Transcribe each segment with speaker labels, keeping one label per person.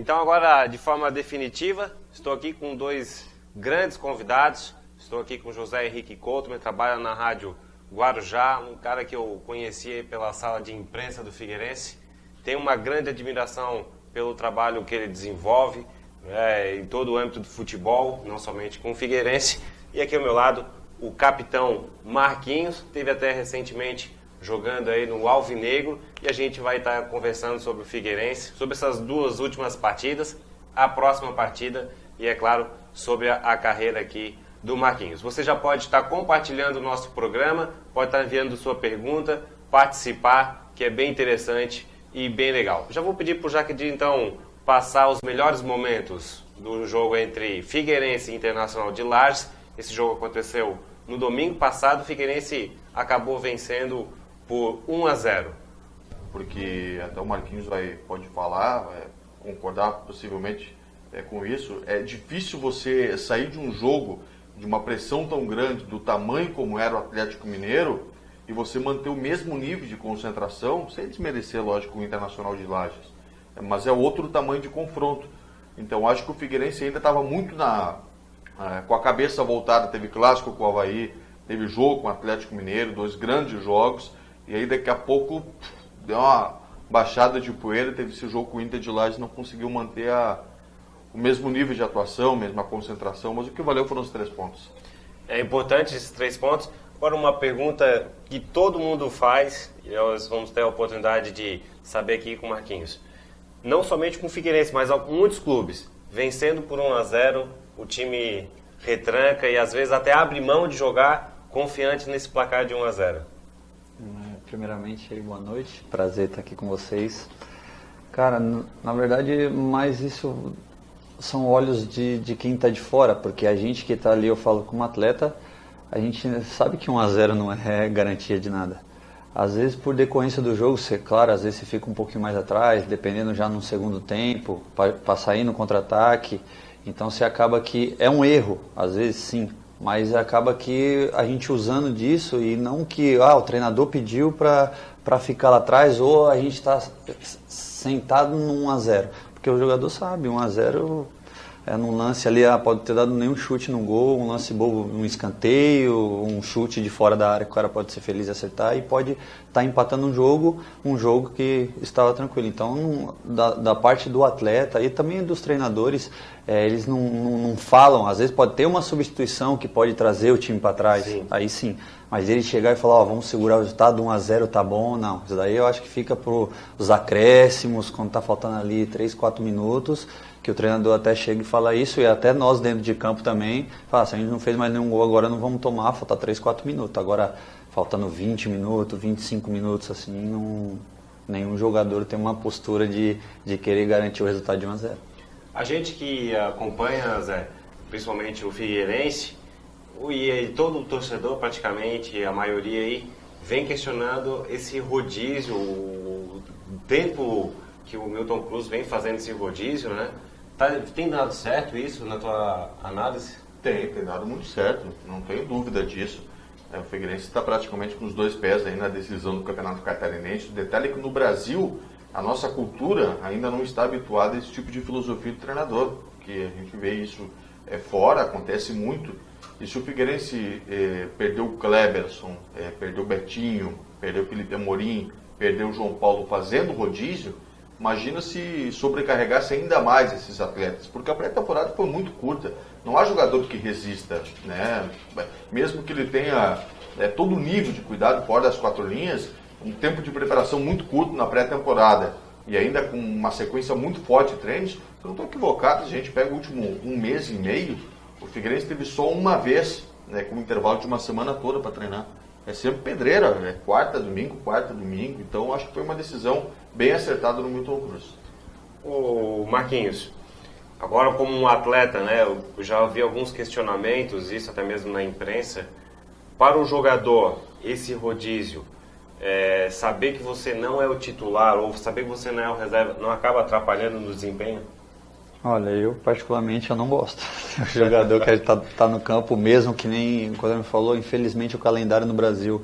Speaker 1: Então agora, de forma definitiva, estou aqui com dois grandes convidados. Estou aqui com José Henrique Couto, que trabalha na Rádio Guarujá, um cara que eu conheci pela sala de imprensa do Figueirense. Tenho uma grande admiração pelo trabalho que ele desenvolve em todo o âmbito do futebol, não somente com o Figueirense. E aqui ao meu lado, o capitão Marquinhos, teve até recentemente jogando aí no Alvinegro, e a gente vai estar conversando sobre o Figueirense, sobre essas duas últimas partidas, a próxima partida e, é claro, sobre a carreira aqui do Marquinhos. Você já pode estar compartilhando o nosso programa, pode estar enviando sua pergunta, participar, que é bem interessante e bem legal. Já vou pedir para o Jaqueline, então, passar os melhores momentos do jogo entre Figueirense e Internacional de Lages. Esse jogo aconteceu no domingo passado, o Figueirense acabou vencendo por 1-0.
Speaker 2: Porque até o Marquinhos pode falar, concordar possivelmente com isso. É difícil você sair de um jogo de uma pressão tão grande, do tamanho como era o Atlético Mineiro, e você manter o mesmo nível de concentração, sem desmerecer, lógico, o Internacional de Lages. Mas é outro tamanho de confronto. Então acho que o Figueirense ainda estava muito com a cabeça voltada. Teve clássico com o Avaí, teve jogo com o Atlético Mineiro, dois grandes jogos, e aí daqui a pouco deu uma baixada de poeira. Teve esse jogo com o Inter de Lages, não conseguiu manter o mesmo nível de atuação, mesma concentração, mas o que valeu foram os 3 pontos.
Speaker 1: É importante esses 3 pontos. Agora uma pergunta que todo mundo faz, e nós vamos ter a oportunidade de saber aqui com o Marquinhos. Não somente com o Figueirense, mas muitos clubes, vencendo por 1-0, o time retranca e às vezes até abre mão de jogar confiante nesse placar de 1-0.
Speaker 3: Primeiramente, boa noite, prazer estar aqui com vocês. Cara, na verdade, mais isso são olhos de quem está de fora, porque a gente que está ali, eu falo como atleta, a gente sabe que 1-0 não é garantia de nada. Às vezes, por decorrência do jogo, claro, às vezes você fica um pouquinho mais atrás, dependendo já no segundo tempo, para sair no contra-ataque. Então, você acaba que é um erro, às vezes sim, mas acaba que a gente usando disso, e não que o treinador pediu para ficar lá atrás, ou a gente está sentado no 1-0. Porque o jogador sabe, 1-0 num lance ali, pode ter dado nenhum chute no gol, um lance bobo, um escanteio, um chute de fora da área que o cara pode ser feliz e acertar, e pode estar empatando um jogo que estava tranquilo. Então, da parte do atleta e também dos treinadores, eles não falam, às vezes pode ter uma substituição que pode trazer o time para trás, sim. Aí sim, mas ele chegar e falar, vamos segurar o resultado, 1-0 tá bom, não, isso daí eu acho que fica para os acréscimos, quando tá faltando ali 3, 4 minutos, que o treinador até chega e fala isso, e até nós dentro de campo também, fala, se a gente não fez mais nenhum gol agora, não vamos tomar, falta 3, 4 minutos, agora faltando 20 minutos, 25 minutos, assim, nenhum jogador tem uma postura de querer garantir o resultado de 1-0.
Speaker 1: A gente que acompanha, Zé, principalmente o Figueirense, e todo o torcedor praticamente, a maioria aí, vem questionando esse rodízio, o tempo que o Milton Cruz vem fazendo esse rodízio, né? Tem dado certo isso na tua análise?
Speaker 2: Tem dado muito certo, não tenho dúvida disso. O Figueirense está praticamente com os 2 pés aí na decisão do Campeonato Catarinense. O detalhe é que no Brasil, a nossa cultura ainda não está habituada a esse tipo de filosofia do treinador, porque a gente vê isso fora, acontece muito. E se o Figueirense perdeu o Kleberson, perdeu o Betinho, perdeu o Felipe Amorim, perdeu o João Paulo fazendo rodízio, imagina se sobrecarregasse ainda mais esses atletas, porque a pré-temporada foi muito curta. Não há jogador que resista, né? Mesmo que ele tenha todo o nível de cuidado fora das 4 linhas, um tempo de preparação muito curto na pré-temporada e ainda com uma sequência muito forte de treinos. Se eu não estou equivocado, a gente pega o último 1 mês e meio, o Figueirense teve só uma vez, com um intervalo de uma semana toda para treinar. É sempre pedreira, quarta, domingo, então acho que foi uma decisão bem acertada no Milton Cruz.
Speaker 1: O Marquinhos, agora como um atleta, né, eu já ouvi alguns questionamentos, isso até mesmo na imprensa, para o jogador, esse rodízio, saber que você não é o titular ou saber que você não é o reserva, não acaba atrapalhando no desempenho?
Speaker 3: Olha, eu particularmente eu não gosto. O jogador que tá no campo, mesmo que nem, quando me falou, infelizmente o calendário no Brasil,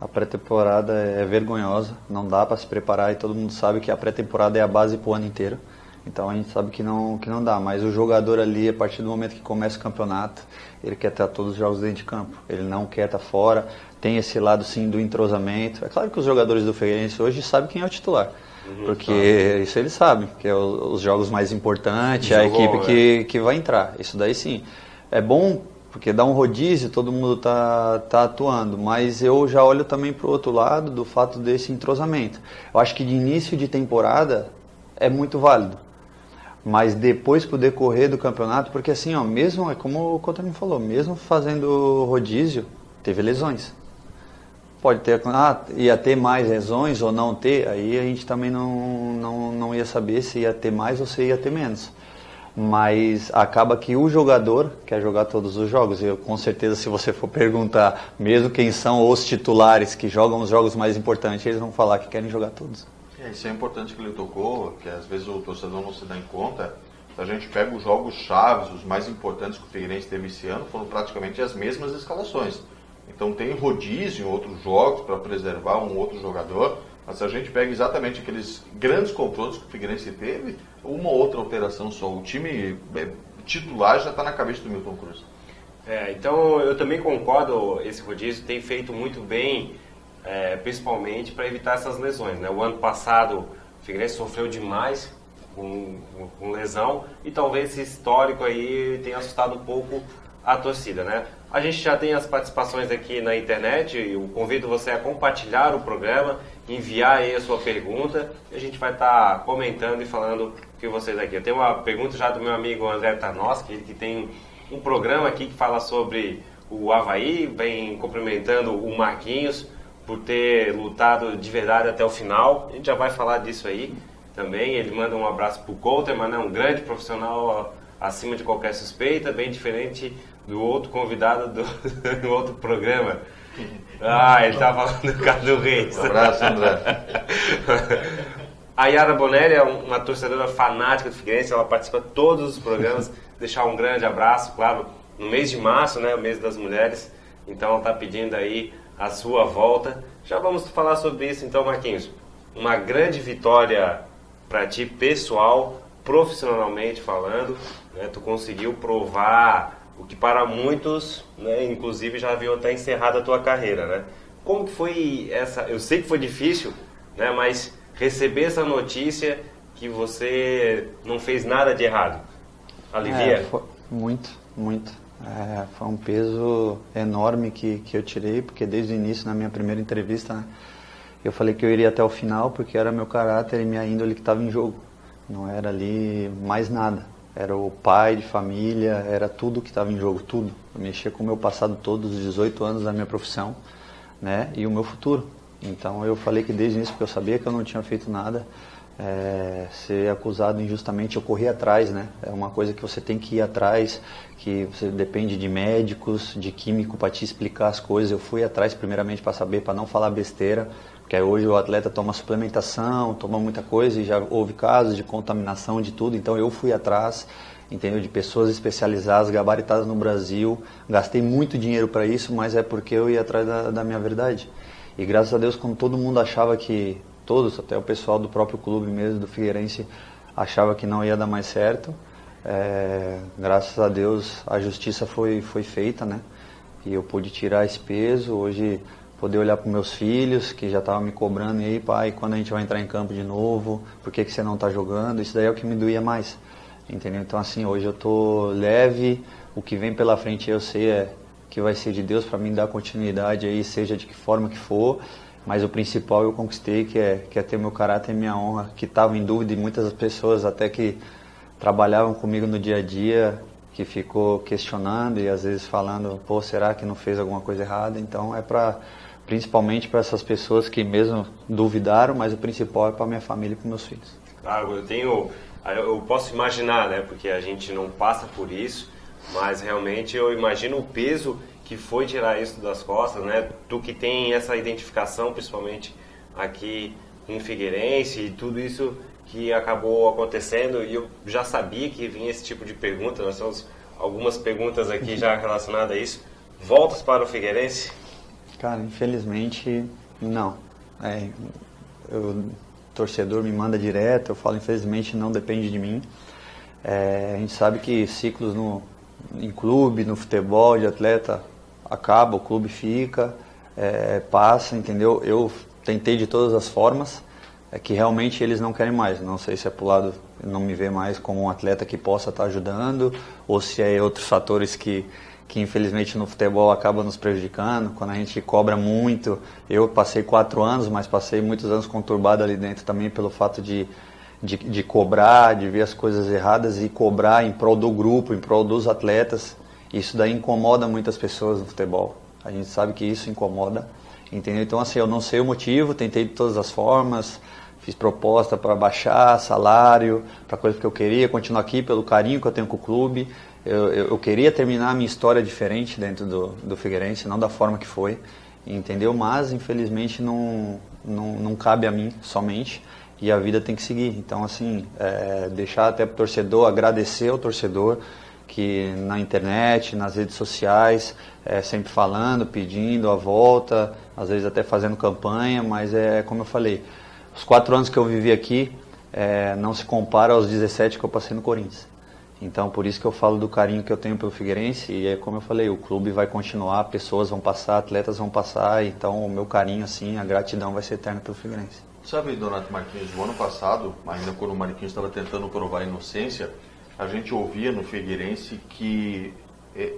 Speaker 3: a pré-temporada é vergonhosa, não dá para se preparar, e todo mundo sabe que a pré-temporada é a base pro ano inteiro. Então a gente sabe que não dá, mas o jogador ali, a partir do momento que começa o campeonato, ele quer estar todos os jogos dentro de campo, ele não quer estar fora, tem esse lado sim do entrosamento. É claro que os jogadores do Figueirense hoje sabem quem é o titular, porque isso eles sabem, que é os jogos mais importantes, a equipe que vai entrar, isso daí sim. É bom porque dá um rodízio, todo mundo tá atuando, mas eu já olho também para o outro lado do fato desse entrosamento. Eu acho que de início de temporada é muito válido, mas depois pro decorrer do campeonato, porque assim, ó, mesmo, é como o Cotonino falou, mesmo fazendo rodízio, teve lesões. Pode ter, ia ter mais lesões ou não ter, aí a gente também não ia saber se ia ter mais ou se ia ter menos. Mas acaba que o jogador quer jogar todos os jogos. Eu, com certeza, se você for perguntar, mesmo quem são os titulares que jogam os jogos mais importantes, eles vão falar que querem jogar todos.
Speaker 2: Isso é importante que ele tocou, que às vezes o torcedor não se dá em conta. A gente pega os jogos chaves, os mais importantes que o Figueirense teve esse ano, foram praticamente as mesmas escalações. Então tem rodízio em outros jogos para preservar um outro jogador. Mas se a gente pega exatamente aqueles grandes confrontos que o Figueirense teve, uma ou outra alteração só. O time titular já está na cabeça do Milton Cruz.
Speaker 1: Então eu também concordo, esse rodízio tem feito muito bem, principalmente para evitar essas lesões, né? O ano passado o Figueirense sofreu demais com lesão e talvez esse histórico aí tenha assustado um pouco a torcida, né? A gente já tem as participações aqui na internet, eu convido você a compartilhar o programa, enviar aí a sua pergunta e a gente vai estar comentando e falando com vocês aqui. Eu tenho uma pergunta já do meu amigo André Tarnowski, que tem um programa aqui que fala sobre o Avaí, vem cumprimentando o Marquinhos por ter lutado de verdade até o final. A gente já vai falar disso aí também. Ele manda um abraço pro Couto, mas é um grande profissional acima de qualquer suspeita, bem diferente do outro convidado do outro programa. Ele tá falando do Cadu Reis.
Speaker 2: Um abraço, André.
Speaker 1: A Yara Bonelli é uma torcedora fanática do Figueirense, ela participa de todos os programas. Deixar um grande abraço, claro, no mês de março, né, o mês das mulheres. Então ela está pedindo aí a sua volta. Já vamos falar sobre isso então, Marquinhos. Uma grande vitória para ti, pessoal, profissionalmente falando, né? Tu conseguiu provar o que para muitos, né, inclusive já haviam até encerrado a tua carreira, né? Como que foi essa? Eu sei que foi difícil, né, mas receber essa notícia que você não fez nada de errado, alivia?
Speaker 3: Foi muito. Foi um peso enorme que eu tirei, porque desde o início, na minha primeira entrevista, né, eu falei que eu iria até o final, porque era meu caráter e minha índole que estava em jogo. Não era ali mais nada. Era o pai de família, era tudo que estava em jogo, tudo. Eu mexia com o meu passado todo, os 18 anos da minha profissão, né, e o meu futuro. Então eu falei que desde o início, porque eu sabia que eu não tinha feito nada, ser acusado injustamente, eu corri atrás, né? É uma coisa que você tem que ir atrás, que você depende de médicos, de químico para te explicar as coisas. Eu fui atrás primeiramente para saber, para não falar besteira, porque hoje o atleta toma suplementação, toma muita coisa e já houve casos de contaminação, de tudo. Então eu fui atrás, entendeu? De pessoas especializadas, gabaritadas no Brasil. Gastei muito dinheiro para isso, mas é porque eu ia atrás da minha verdade. E graças a Deus, como todo mundo achava que, todos, até o pessoal do próprio clube mesmo, do Figueirense, achava que não ia dar mais certo, graças a Deus a justiça foi feita, né? E eu pude tirar esse peso, hoje poder olhar para meus filhos, que já estavam me cobrando, e aí pai, quando a gente vai entrar em campo de novo, por que você não está jogando? Isso daí é o que me doía mais, entendeu? Então assim, hoje eu tô leve, o que vem pela frente eu sei que vai ser de Deus para mim dar continuidade aí, seja de que forma que for, mas o principal eu conquistei, que é ter meu caráter e minha honra, que estava em dúvida, e muitas pessoas até que trabalhavam comigo no dia a dia, que ficou questionando e às vezes falando, pô, será que não fez alguma coisa errada? Então principalmente para essas pessoas que mesmo duvidaram, mas o principal é para minha família e para meus filhos.
Speaker 1: Claro, eu posso imaginar, né, porque a gente não passa por isso, mas realmente eu imagino o peso que foi tirar isso das costas, né? Tu que tem essa identificação, principalmente aqui em Figueirense, e tudo isso que acabou acontecendo, e eu já sabia que vinha esse tipo de pergunta. Nós temos algumas perguntas aqui já relacionadas a isso. Voltas para o Figueirense?
Speaker 3: Cara, infelizmente, não. torcedor me manda direto, eu falo, infelizmente não depende de mim. A gente sabe que ciclos em clube, no futebol, de atleta, acaba, o clube fica, passa, entendeu? Eu tentei de todas as formas, que realmente eles não querem mais. Não sei se é pro lado, não me vê mais como um atleta que possa estar ajudando, ou se é outros fatores que infelizmente no futebol acaba nos prejudicando, quando a gente cobra muito. Eu passei 4 anos, mas passei muitos anos conturbado ali dentro também pelo fato de cobrar, de ver as coisas erradas e cobrar em prol do grupo, em prol dos atletas. Isso daí incomoda muitas pessoas no futebol. A gente sabe que isso incomoda, entendeu? Então assim, eu não sei o motivo, tentei de todas as formas, fiz proposta para baixar salário, para coisa que eu queria, continuar aqui pelo carinho que eu tenho com o clube. Eu queria terminar a minha história diferente dentro do Figueirense, não da forma que foi, entendeu? Mas, infelizmente, não cabe a mim somente, e a vida tem que seguir. Então, assim, deixar até para o torcedor, agradecer ao torcedor, que na internet, nas redes sociais, sempre falando, pedindo a volta, às vezes até fazendo campanha, mas como eu falei, os 4 anos que eu vivi aqui não se compara aos 17 que eu passei no Corinthians. Então, por isso que eu falo do carinho que eu tenho pelo Figueirense, e como eu falei, o clube vai continuar, pessoas vão passar, atletas vão passar, então o meu carinho, assim, a gratidão vai ser eterna pelo Figueirense.
Speaker 2: Sabe, Donato Marquinhos, o ano passado, ainda quando o Marquinhos estava tentando provar a inocência, a gente ouvia no Figueirense que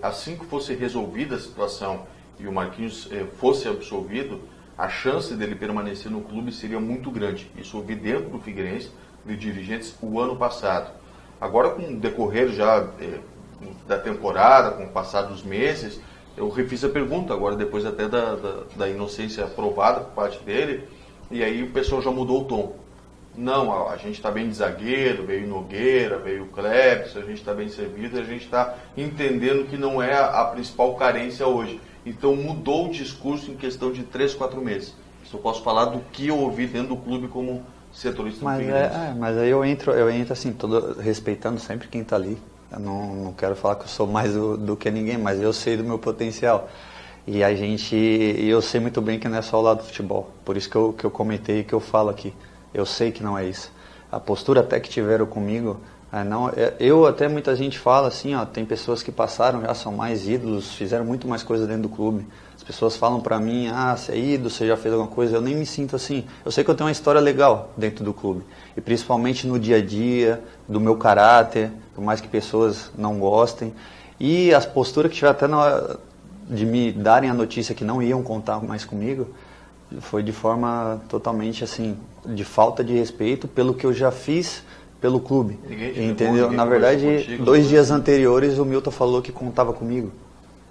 Speaker 2: assim que fosse resolvida a situação e o Marquinhos fosse absolvido, a chance dele permanecer no clube seria muito grande. Isso ouvi dentro do Figueirense, de dirigentes, o ano passado. Agora, com o decorrer já da temporada, com o passar dos meses, eu refiz a pergunta, agora depois até da inocência provada por parte dele, e aí o pessoal já mudou o tom. Não, a gente está bem de zagueiro, veio Nogueira, veio Klebs, a gente está bem servido, a gente está entendendo que não é a principal carência hoje. Então mudou o discurso em questão de 3, 4 meses. Isso eu posso falar do que eu ouvi dentro do clube como setorista do Figueirense.
Speaker 3: Mas aí eu entro assim, todo respeitando sempre quem está ali. Eu não quero falar que eu sou mais do que ninguém, mas eu sei do meu potencial. E eu sei muito bem que não é só o lado do futebol. Por isso que eu comentei e que eu falo aqui. Eu sei que não é isso. A postura até que tiveram comigo, até muita gente fala assim, ó, tem pessoas que passaram, já são mais ídolos, fizeram muito mais coisa dentro do clube. As pessoas falam pra mim, você é ídolo, você já fez alguma coisa, eu nem me sinto assim. Eu sei que eu tenho uma história legal dentro do clube, e principalmente no dia a dia, do meu caráter, por mais que pessoas não gostem. E as posturas que tiveram até na hora de me darem a notícia que não iam contar mais comigo, foi de forma totalmente assim, de falta de respeito pelo que eu já fiz pelo clube, entendeu? Na verdade, 2 dias anteriores o Milton falou que contava comigo,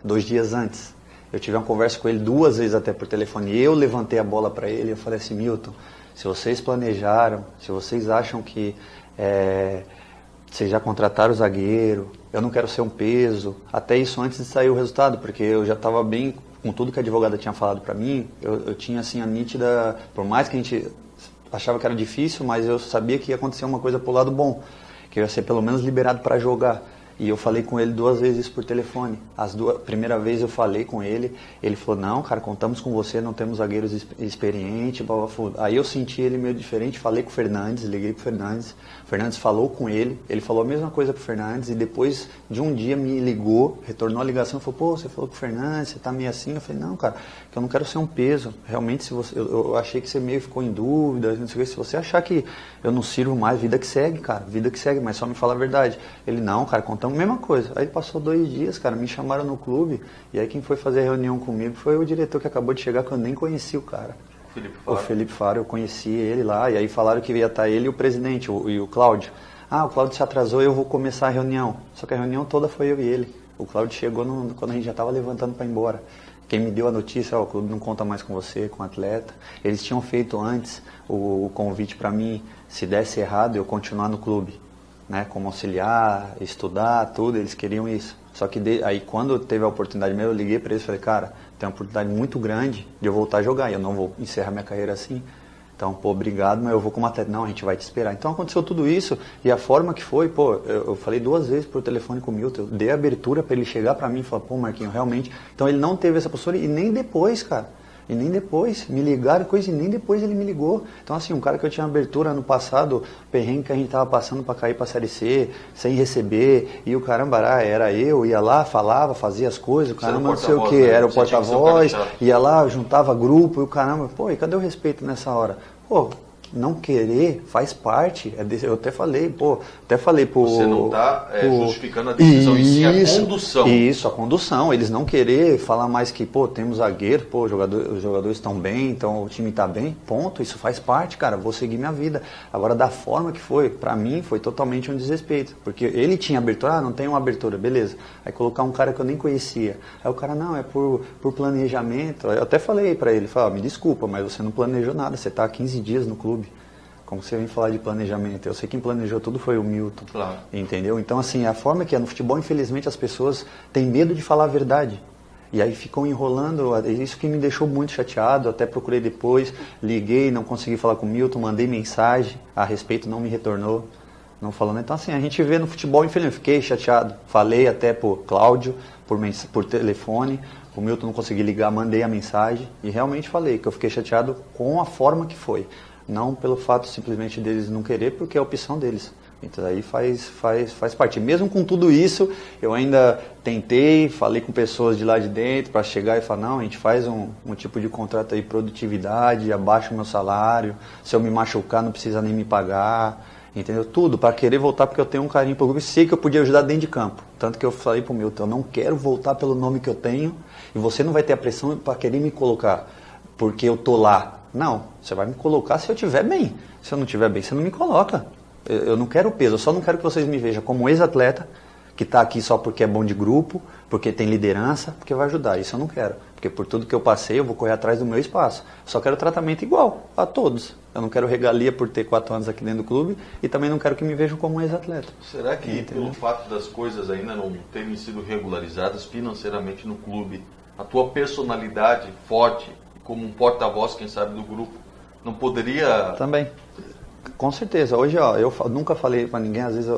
Speaker 3: 2 dias antes. Eu tive uma conversa com ele 2 vezes até por telefone, eu levantei a bola para ele, eu falei assim, Milton, se vocês planejaram, se vocês acham que vocês já contrataram o zagueiro, eu não quero ser um peso, até isso antes de sair o resultado, porque eu já estava bem com tudo que a advogada tinha falado para mim, eu tinha assim a nítida, por mais que a gente achava que era difícil, mas eu sabia que ia acontecer uma coisa pro lado bom, que eu ia ser pelo menos liberado para jogar. E eu falei com ele 2 vezes por telefone. Primeira vez eu falei com ele, ele falou, não, cara, contamos com você, não temos zagueiros experientes, blá, blá, blá. Aí eu senti ele meio diferente, falei com o Fernandes, liguei pro Fernandes, o Fernandes falou com ele falou a mesma coisa pro Fernandes, e depois de um dia me ligou, retornou a ligação, falou, pô, você falou com o Fernandes, você tá meio assim? Eu falei, não, cara, que eu não quero ser um peso, realmente, eu achei que você meio ficou em dúvida, não sei o que, se você achar que eu não sirvo mais, vida que segue, cara, vida que segue, mas só me fala a verdade. Ele, não, cara, contamos a mesma coisa. Aí passou 2 dias, cara, me chamaram no clube, e aí quem foi fazer a reunião comigo foi o diretor que acabou de chegar, que eu nem conheci o cara. O Felipe Faro, eu conheci ele lá, e aí falaram que ia estar ele e o presidente, e o Cláudio. O Cláudio se atrasou, eu vou começar a reunião. Só que a reunião toda foi eu e ele. O Cláudio chegou quando a gente já estava levantando para ir embora. Quem me deu a notícia, o clube não conta mais com você, com o atleta. Eles tinham feito antes o convite para mim, se desse errado, eu continuar no clube, né, como auxiliar, estudar, tudo, eles queriam isso. Só que aí quando teve a oportunidade mesmo, eu liguei para eles e falei, cara, tem uma oportunidade muito grande de eu voltar a jogar, e eu não vou encerrar minha carreira assim. Então, pô, obrigado, mas eu vou como atleta. Não, a gente vai te esperar. Então aconteceu tudo isso, e a forma que foi, pô, eu falei 2 vezes por telefone com o Milton, eu dei abertura para ele chegar para mim e falar, pô, Marquinhos, realmente. Então ele não teve essa postura, e nem depois, cara. E nem depois, me ligaram coisa e nem depois ele me ligou. Então assim, um cara que eu tinha abertura ano passado, perrengue que a gente tava passando para cair para Série C, sem receber, e o caramba, era eu, ia lá, falava, fazia as coisas, o caramba não sei o que, era o porta-voz, ia lá, juntava grupo, e o caramba, pô, e cadê o respeito nessa hora? Pô, não querer faz parte, eu até falei, pô,
Speaker 2: Você não está justificando a decisão, e sim a condução.
Speaker 3: Isso, a condução, eles não querer falar mais que, pô, temos zagueiro, pô, os jogadores estão bem, então o time está bem, ponto, isso faz parte, cara, vou seguir minha vida. Agora, da forma que foi, pra mim, foi totalmente um desrespeito, porque ele tinha abertura, não tem uma abertura, beleza, aí colocar um cara que eu nem conhecia, aí o cara, não, é por planejamento, eu até falei pra ele, me desculpa, mas você não planejou nada, você tá há 15 dias no clube. Como você vem falar de planejamento, eu sei que quem planejou tudo foi o Milton,
Speaker 2: claro.
Speaker 3: Entendeu? Então assim, a forma que é no futebol, infelizmente as pessoas têm medo de falar a verdade, e aí ficam enrolando, isso que me deixou muito chateado, até procurei depois, liguei, não consegui falar com o Milton, mandei mensagem a respeito, não me retornou, não falando, então assim, a gente vê no futebol, infelizmente, fiquei chateado, falei até por Cláudio, por telefone, o Milton não consegui ligar, mandei a mensagem, e realmente falei que eu fiquei chateado com a forma que foi. Não pelo fato simplesmente deles não querer, porque é a opção deles. Então aí faz parte. Mesmo com tudo isso, eu ainda tentei, falei com pessoas de lá de dentro para chegar e falar, não, a gente faz um tipo de contrato aí, produtividade, abaixa o meu salário, se eu me machucar não precisa nem me pagar, entendeu? Tudo, para querer voltar, porque eu tenho um carinho pelo grupo e sei que eu podia ajudar dentro de campo. Tanto que eu falei pro Milton, eu não quero voltar pelo nome que eu tenho e você não vai ter a pressão para querer me colocar, porque eu tô lá. Não, você vai me colocar se eu estiver bem. Se eu não estiver bem, você não me coloca. Eu não quero peso, eu só não quero que vocês me vejam como ex-atleta, que está aqui só porque é bom de grupo, porque tem liderança, porque vai ajudar. Isso eu não quero. Porque por tudo que eu passei, eu vou correr atrás do meu espaço. Só quero tratamento igual a todos. Eu não quero regalia por ter 4 anos aqui dentro do clube e também não quero que me vejam como ex-atleta.
Speaker 2: Será que pelo fato das coisas ainda não terem sido regularizadas financeiramente no clube, a tua personalidade forte, como um porta-voz, quem sabe, do grupo, não poderia...
Speaker 3: Também, com certeza. Hoje, eu nunca falei pra ninguém, às vezes,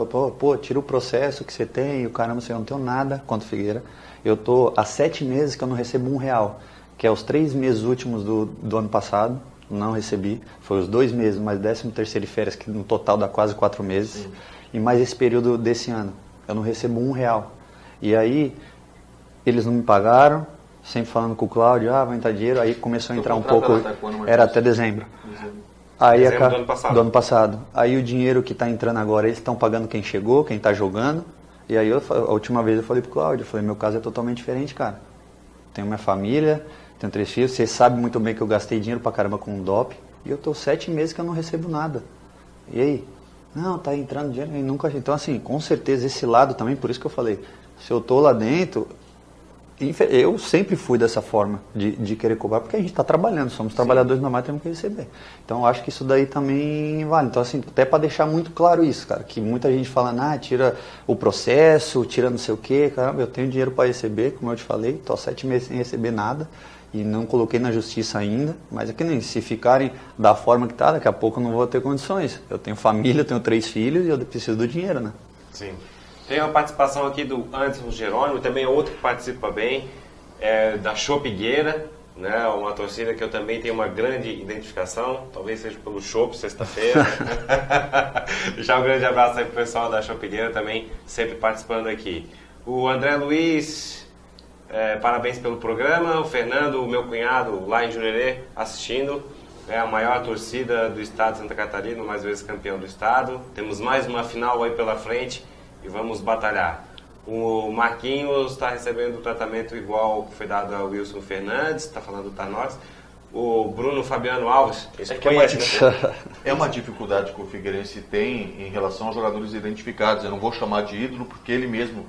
Speaker 3: tira o processo que você tem, o caramba, eu não tenho nada contra o Figueira. Eu tô há 7 meses que eu não recebo R$1, que é os 3 meses últimos do ano passado, não recebi. Foi os 2 meses, mais 13º de férias, que no total dá quase 4 meses. Sim. E mais esse período desse ano, eu não recebo R$1. E aí, eles não me pagaram, sempre falando com o Cláudio, vai entrar dinheiro, aí começou a entrar um pouco, era até dezembro. Aí
Speaker 1: dezembro
Speaker 3: do ano passado. Aí o dinheiro que está entrando agora, eles estão pagando quem chegou, quem está jogando, e aí a última vez eu falei pro Cláudio, eu falei, meu caso é totalmente diferente, cara. Tenho minha família, tenho 3 filhos, você sabe muito bem que eu gastei dinheiro pra caramba com um DOP, e eu tô 7 meses que eu não recebo nada. E aí? Não, tá entrando dinheiro, e nunca... Então assim, com certeza esse lado também, por isso que eu falei, se eu tô lá dentro... Eu sempre fui dessa forma, de querer cobrar, porque a gente está trabalhando, somos trabalhadores normais, temos que receber. Então, eu acho que isso daí também vale. Então, assim, até para deixar muito claro isso, cara, que muita gente fala, tira o processo, tira não sei o quê, caramba, eu tenho dinheiro para receber, como eu te falei, estou há 7 meses sem receber nada e não coloquei na justiça ainda, mas é que nem, se ficarem da forma que está, daqui a pouco eu não vou ter condições. Eu tenho família, eu tenho 3 filhos e eu preciso do dinheiro, né?
Speaker 1: Sim. Tem uma participação aqui do Anderson Jerônimo, também outro que participa bem, da Chopigueira, né? Uma torcida que eu também tenho uma grande identificação, talvez seja pelo Chopp, sexta-feira. Já um grande abraço aí pro pessoal da Chopigueira também, sempre participando aqui. O André Luiz, parabéns pelo programa. O Fernando, o meu cunhado, lá em Jurerê, assistindo. É a maior torcida do estado de Santa Catarina, mais vezes campeão do estado. Temos mais uma final aí pela frente. E vamos batalhar. O Marquinhos está recebendo o tratamento igual que foi dado ao Wilson Fernandes, está falando do Tarnós. O Bruno Fabiano Alves,
Speaker 2: é uma dificuldade que o Figueirense tem em relação aos jogadores identificados. Eu não vou chamar de ídolo porque ele mesmo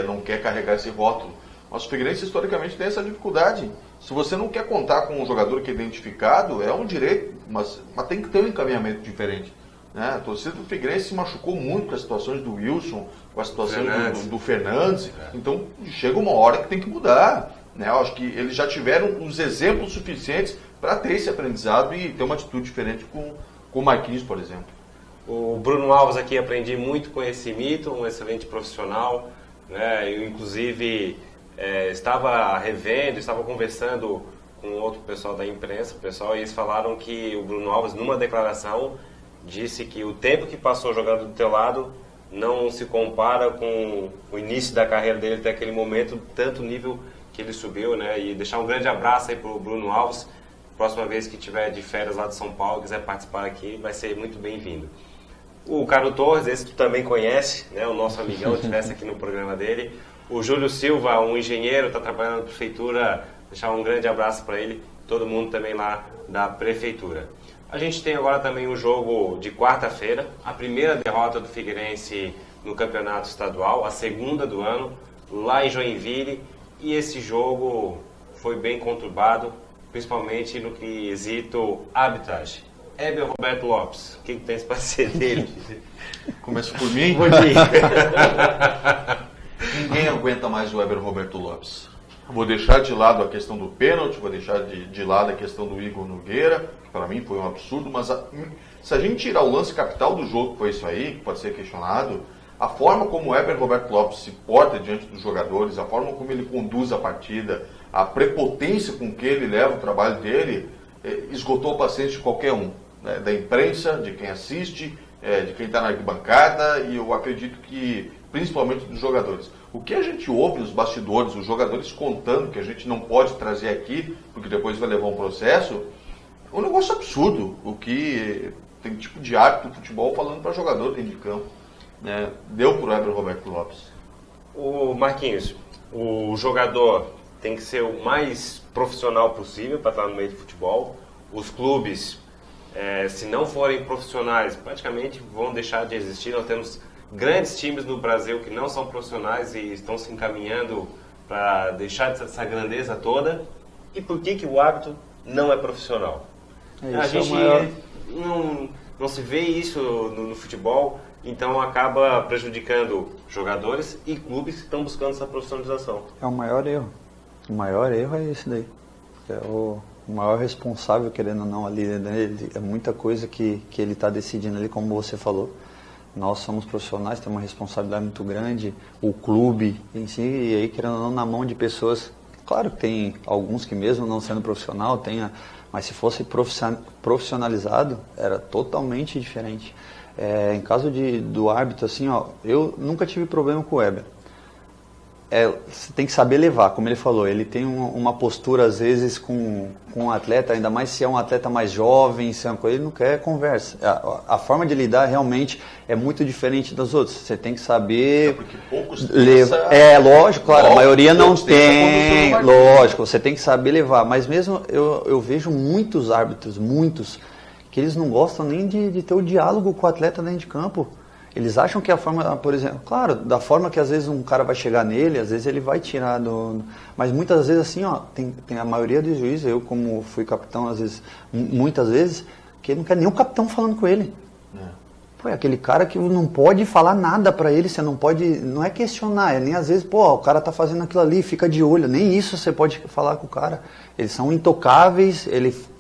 Speaker 2: não quer carregar esse rótulo. Mas o Figueirense historicamente tem essa dificuldade. Se você não quer contar com um jogador que é identificado, é um direito, mas tem que ter um encaminhamento diferente. A torcida do Figueirense se machucou muito com as situações do Wilson, com a situação do Fernandes. Então chega uma hora que tem que mudar. Eu acho que eles já tiveram os exemplos suficientes para ter esse aprendizado e ter uma atitude diferente com o Marquinhos, por exemplo.
Speaker 1: O Bruno Alves aqui, aprendi muito com esse mito, um excelente profissional. Eu inclusive estava conversando com outro pessoal da imprensa, e eles falaram que o Bruno Alves, numa declaração, disse que o tempo que passou jogando do teu lado não se compara com o início da carreira dele até aquele momento, tanto nível que ele subiu, né? E deixar um grande abraço aí pro Bruno Alves. Próxima vez que tiver de férias lá de São Paulo, quiser participar aqui, vai ser muito bem-vindo. O Carlos Torres, esse tu também conhece, né? O nosso amigão, estivesse aqui no programa dele. O Júlio Silva, um engenheiro, está trabalhando na prefeitura, deixar um grande abraço para ele, todo mundo também lá da prefeitura. A gente tem agora também um jogo de quarta-feira, a primeira derrota do Figueirense no campeonato estadual, a segunda do ano, lá em Joinville, e esse jogo foi bem conturbado, principalmente no quesito arbitragem. Heber Roberto Lopes, o que tem para dizer dele?
Speaker 2: Começa por mim?
Speaker 1: Bom dia.
Speaker 2: Ninguém aguenta mais o Heber Roberto Lopes. Vou deixar de lado a questão do pênalti, vou deixar de lado a questão do Igor Nogueira, que para mim foi um absurdo, mas se a gente tirar o lance capital do jogo, que foi isso aí, que pode ser questionado, a forma como o Heber Roberto Lopes se porta diante dos jogadores, a forma como ele conduz a partida, a prepotência com que ele leva o trabalho dele, esgotou a paciência de qualquer um, né? Da imprensa, de quem assiste, de quem está na arquibancada, e eu acredito que principalmente dos jogadores. O que a gente ouve nos bastidores, os jogadores contando, que a gente não pode trazer aqui, porque depois vai levar um processo, é um negócio absurdo. O que tem tipo de árbitro do futebol falando para jogador dentro de campo, né? Deu por Heber Roberto Lopes.
Speaker 1: O Marquinhos, o jogador tem que ser o mais profissional possível para estar no meio do futebol. Os clubes, se não forem profissionais, praticamente vão deixar de existir. Nós temos grandes times no Brasil que não são profissionais e estão se encaminhando para deixar essa grandeza toda. E por que o árbitro não é profissional? A gente não se vê isso no futebol, então acaba prejudicando jogadores e clubes que estão buscando essa profissionalização.
Speaker 3: É o maior erro. O maior erro é esse daí. É o maior responsável, querendo ou não, ali, né? É muita coisa que ele está decidindo ali, como você falou. Nós somos profissionais, temos uma responsabilidade muito grande, o clube em si, e aí, querendo ou não, na mão de pessoas. Claro que tem alguns que mesmo não sendo profissional, mas se fosse profissionalizado, era totalmente diferente. Em caso do árbitro, assim, ó, eu nunca tive problema com o Heber. Você tem que saber levar, como ele falou, ele tem uma postura às vezes com um atleta, ainda mais se é um atleta mais jovem, se é uma coisa, ele não quer conversa. A forma de lidar realmente é muito diferente das outras. Você tem que saber
Speaker 2: porque poucos
Speaker 3: levar. Lógico, claro, a maioria não tem. Lógico, você tem que saber levar. Mas mesmo eu vejo muitos árbitros, que eles não gostam nem de ter o diálogo com o atleta dentro de campo. Eles acham que a forma, por exemplo, claro, da forma que às vezes um cara vai chegar nele, às vezes ele vai tirar mas muitas vezes assim, ó, tem a maioria dos juízes, eu como fui capitão, às vezes, muitas vezes, que ele não quer nem o capitão falando com ele. Pô, é aquele cara que não pode falar nada pra ele, você não pode, não é questionar, nem às vezes, pô, o cara tá fazendo aquilo ali, fica de olho, nem isso você pode falar com o cara. Eles são intocáveis,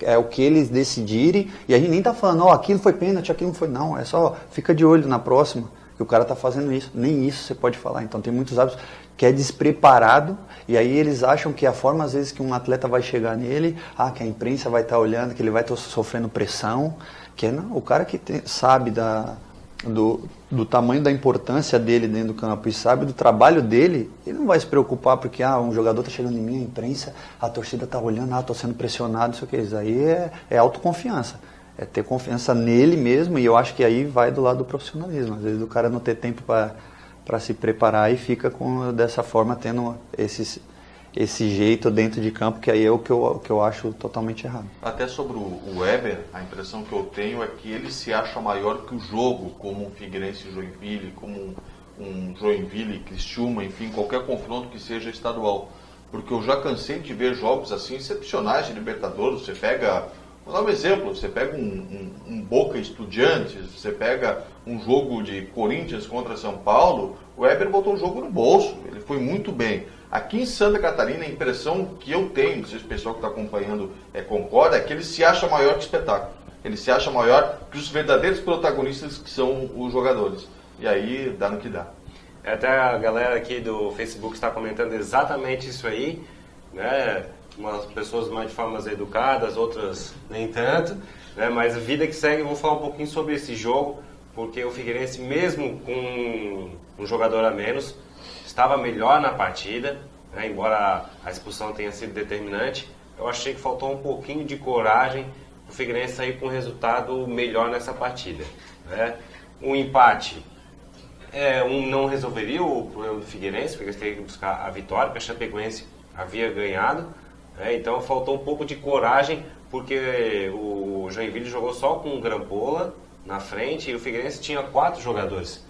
Speaker 3: é o que eles decidirem, e a gente nem tá falando, aquilo foi pênalti, aquilo não foi, não, é só, fica de olho na próxima, que o cara tá fazendo isso, nem isso você pode falar. Então tem muitos árbitros que é despreparado, e aí eles acham que a forma, às vezes, que um atleta vai chegar nele, que a imprensa vai estar olhando, que ele vai estar sofrendo pressão, que não, o cara que sabe do tamanho da importância dele dentro do campo e sabe do trabalho dele, ele não vai se preocupar porque um jogador está chegando em mim, a imprensa, a torcida está olhando, estou sendo pressionado, isso aqui. Isso aí é autoconfiança, é ter confiança nele mesmo, e eu acho que aí vai do lado do profissionalismo. Às vezes o cara não ter tempo para se preparar e fica dessa forma tendo esse jeito dentro de campo, que aí é o que eu acho totalmente errado.
Speaker 2: Até sobre o Heber, a impressão que eu tenho é que ele se acha maior que o jogo, como um Figueirense e Joinville, como um Joinville e Criciúma, enfim, qualquer confronto que seja estadual. Porque eu já cansei de ver jogos assim excepcionais de Libertadores. Você pega, vou dar um exemplo, você pega um Boca Estudiantes, você pega um jogo de Corinthians contra São Paulo, o Heber botou o jogo no bolso, ele foi muito bem. Aqui em Santa Catarina, a impressão que eu tenho, não sei se o pessoal que está acompanhando concorda, é que ele se acha maior que o espetáculo. Ele se acha maior que os verdadeiros protagonistas, que são os jogadores. E aí dá no que dá.
Speaker 1: Até a galera aqui do Facebook está comentando exatamente isso aí, né? umas pessoas mais de formas educadas, outras nem tanto, né? Mas a vida que segue, eu vou falar um pouquinho sobre esse jogo, porque o Figueirense, mesmo com um jogador a menos, estava melhor na partida, né? Embora a expulsão tenha sido determinante, eu achei que faltou um pouquinho de coragem para o Figueirense sair com um resultado melhor nessa partida, né? Um empate não resolveria o problema do Figueirense, porque eles teriam que buscar a vitória, porque a Chapecoense havia ganhado, né? Então faltou um pouco de coragem, porque o Joinville jogou só com o Grampola na frente e o Figueirense tinha 4 jogadores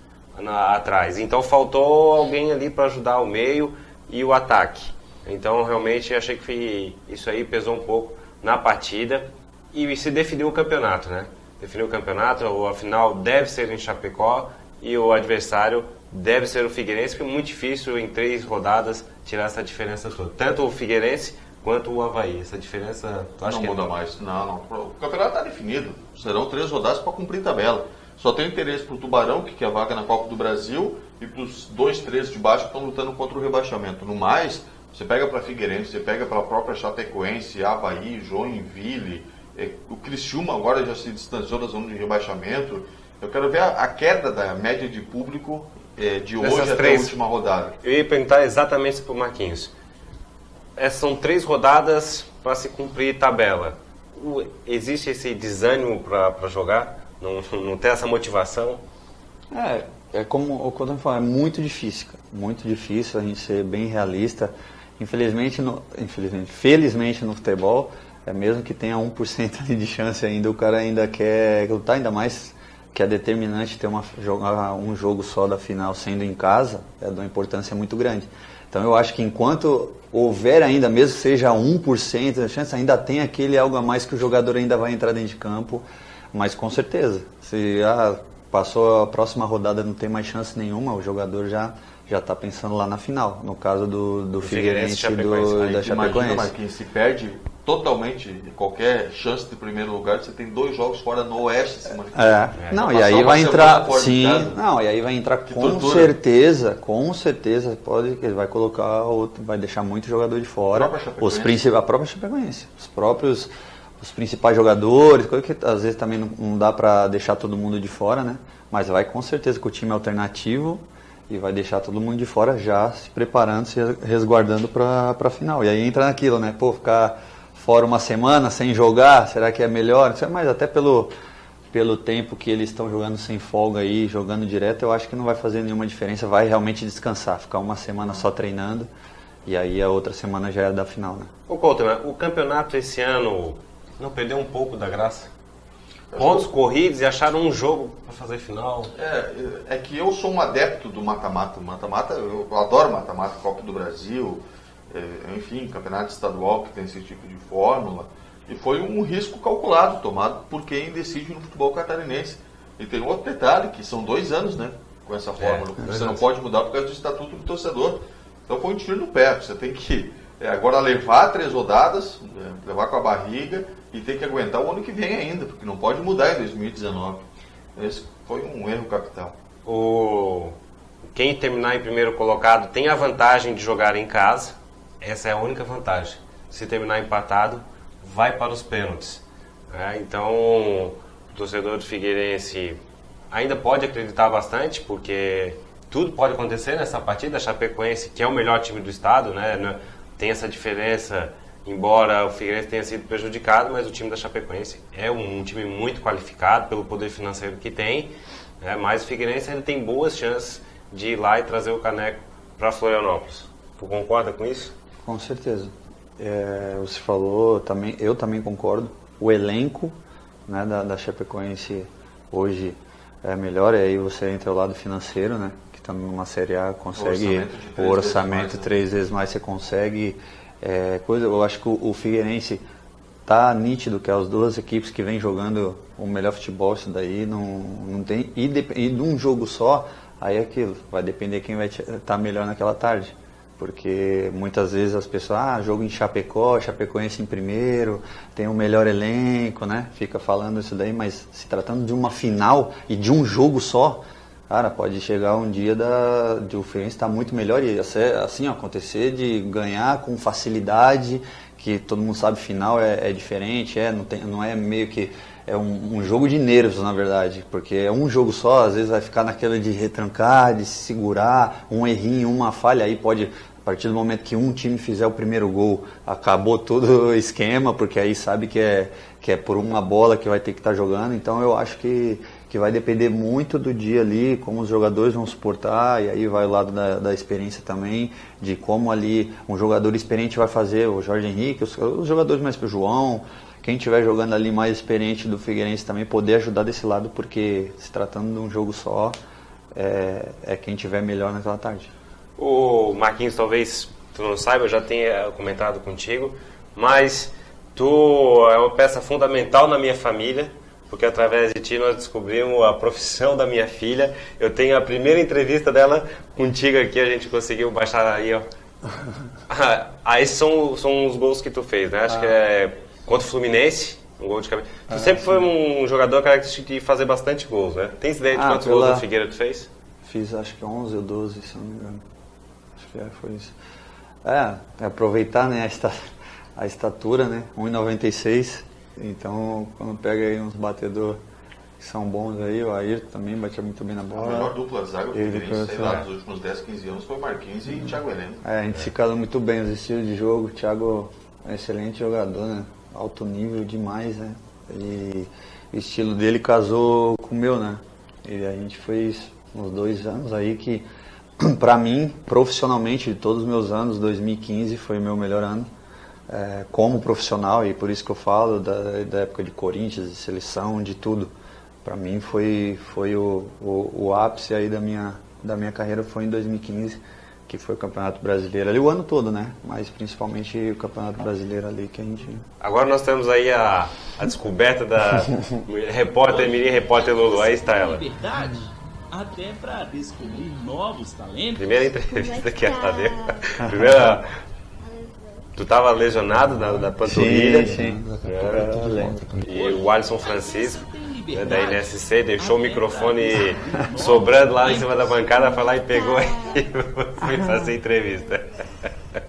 Speaker 1: atrás, então faltou alguém ali para ajudar o meio e o ataque. Então realmente achei que isso aí pesou um pouco na partida e se definiu o campeonato, né? Definiu o campeonato, a final deve ser em Chapecó e o adversário deve ser o Figueirense, porque é muito difícil em 3 rodadas tirar essa diferença toda. Tanto o Figueirense quanto o Avaí. Essa diferença, tu acha
Speaker 2: não
Speaker 1: que
Speaker 2: muda mais. Não. O campeonato está definido. Serão 3 rodadas para cumprir tabela. Só tem interesse para o Tubarão, que quer a vaga na Copa do Brasil, e para os 2, 3 de baixo que estão lutando contra o rebaixamento. No mais, você pega para Figueirense, você pega para a própria Chapecoense, Avaí, Joinville, o Criciúma agora já se distanciou da zona de rebaixamento. Eu quero ver a queda da média de público de hoje até a última rodada.
Speaker 1: Eu ia perguntar exatamente isso para o Marquinhos. São 3 rodadas para se cumprir tabela. Existe esse desânimo para jogar? Não tem essa motivação?
Speaker 3: Como o Couto falou, é muito difícil, cara. Muito difícil a gente ser bem realista. Felizmente no futebol, mesmo que tenha 1% ali de chance ainda, o cara ainda quer lutar, ainda mais que é determinante ter jogar um jogo só da final sendo em casa, é de uma importância muito grande. Então eu acho que enquanto houver ainda, mesmo que seja 1% da chance, ainda tem aquele algo a mais que o jogador ainda vai entrar dentro de campo, mas com certeza, se passou a próxima rodada não tem mais chance nenhuma, o jogador já está pensando lá na final, no caso do Figueirense e da Chapecoense.
Speaker 2: Imagina, Marquinhos, se perde totalmente qualquer chance de primeiro lugar, você tem 2 jogos fora no Oeste semana que vem.
Speaker 3: Não, e aí vai entrar, sim, não, e aí vai entrar com certeza, ele vai colocar vai deixar muito jogador de fora, a própria Chapecoense, os principais jogadores, coisa que às vezes também não dá para deixar todo mundo de fora, né? Mas vai com certeza com o time alternativo e vai deixar todo mundo de fora já se preparando, se resguardando para a final. E aí entra naquilo, né? Ficar fora uma semana sem jogar, será que é melhor? Mas até pelo tempo que eles estão jogando sem folga aí, jogando direto, eu acho que não vai fazer nenhuma diferença, vai realmente descansar, ficar uma semana só treinando e aí a outra semana já é da final, né?
Speaker 1: Couto, o campeonato esse ano não perdeu um pouco da graça? Pontos corridos e acharam um jogo para fazer final.
Speaker 2: É que eu sou um adepto do mata-mata. Eu adoro mata-mata, Copa do Brasil, enfim, campeonato estadual que tem esse tipo de fórmula. E foi um risco calculado, tomado por quem decide no futebol catarinense. E tem um outro detalhe, que são 2 anos, né, com essa fórmula. Você não pode mudar por causa do estatuto do torcedor. Então foi um tiro no pé. Você tem que agora levar 3 rodadas, levar com a barriga e ter que aguentar o ano que vem ainda, porque não pode mudar em 2019. Esse foi um erro capital.
Speaker 1: Quem terminar em primeiro colocado tem a vantagem de jogar em casa. Essa é a única vantagem. Se terminar empatado, vai para os pênaltis. Então, o torcedor do Figueirense ainda pode acreditar bastante, porque tudo pode acontecer nessa partida. A Chapecoense, que é o melhor time do estado, né, tem essa diferença, embora o Figueirense tenha sido prejudicado, mas o time da Chapecoense é um time muito qualificado pelo poder financeiro que tem, né, mas o Figueirense ainda tem boas chances de ir lá e trazer o caneco para Florianópolis. Tu concorda com isso?
Speaker 3: Com certeza. Você falou, eu também concordo. O elenco, né, da Chapecoense hoje é melhor, e aí você entra ao lado financeiro, né, que também numa Série A consegue o orçamento 3 vezes mais, você consegue eu acho que o Figueirense tá nítido que as 2 equipes que vêm jogando o melhor futebol, isso daí não tem, e de um jogo só, aí é aquilo, vai depender quem vai estar melhor naquela tarde. Porque muitas vezes as pessoas, jogo em Chapecó, Chapecoense em primeiro, tem o melhor elenco, né? Fica falando isso daí, mas se tratando de uma final e de um jogo só, cara, pode chegar um dia de o Figueirense estar muito melhor e assim acontecer de ganhar com facilidade, que todo mundo sabe, final é diferente, não é meio que... É um jogo de nervos, na verdade, porque é um jogo só, às vezes vai ficar naquela de retrancar, de se segurar, um errinho, uma falha, aí pode, a partir do momento que um time fizer o primeiro gol, acabou todo o esquema, porque aí sabe que é por uma bola que vai ter que estar jogando, então eu acho que vai depender muito do dia ali, como os jogadores vão suportar, e aí vai o lado da experiência também, de como ali um jogador experiente vai fazer, o Jorge Henrique, os jogadores mais pro João, quem estiver jogando ali mais experiente do Figueirense também poder ajudar desse lado, porque se tratando de um jogo só, é quem tiver melhor naquela tarde.
Speaker 1: O Marquinhos, talvez tu não saiba, eu já tenha comentado contigo, mas tu é uma peça fundamental na minha família, porque através de ti nós descobrimos a profissão da minha filha. Eu tenho a primeira entrevista dela contigo aqui, a gente conseguiu baixar aí, ó. Aí são os gols que tu fez, né? Acho que é contra o Fluminense, um gol de cabeça. Tu sempre foi um jogador característico de fazer bastante gols, né? Tem ideia de quantos gols do Figueira tu fez?
Speaker 3: Fiz acho que 11 ou 12, se não me engano. Acho que foi isso. Aproveitar, né, a estatura, né? 1,96. Então, quando pega aí uns batedores que são bons aí, o Ayrton também batia muito bem na bola.
Speaker 2: A melhor dupla zaga do Figueirense, sei lá, nos últimos 10, 15 anos foi Marquinhos e Thiago Heleno.
Speaker 3: A gente se casa muito bem, os estilos de jogo. O Thiago é um excelente jogador, né? Alto nível demais, né? E o estilo dele casou com o meu, né? E a gente fez uns 2 anos aí que, pra mim, profissionalmente, de todos os meus anos, 2015 foi o meu melhor ano. Como profissional, e por isso que eu falo da época de Corinthians, de seleção, de tudo. Para mim foi o ápice aí da minha carreira foi em 2015, que foi o Campeonato Brasileiro ali, o ano todo, né? Mas principalmente o Campeonato Brasileiro ali que a gente...
Speaker 1: Agora nós temos aí a descoberta da repórter Miri, repórter Lulu, aí está ela.
Speaker 4: Verdade, até para descobrir novos talentos.
Speaker 1: Primeira entrevista que ela deu. Primeira... Tu estava lesionado da panturrilha.
Speaker 3: Sim.
Speaker 1: E o Alisson Francisco, né, da NSC, deixou o microfone sobrando lá em cima da bancada, foi lá e pegou e foi fazer entrevista.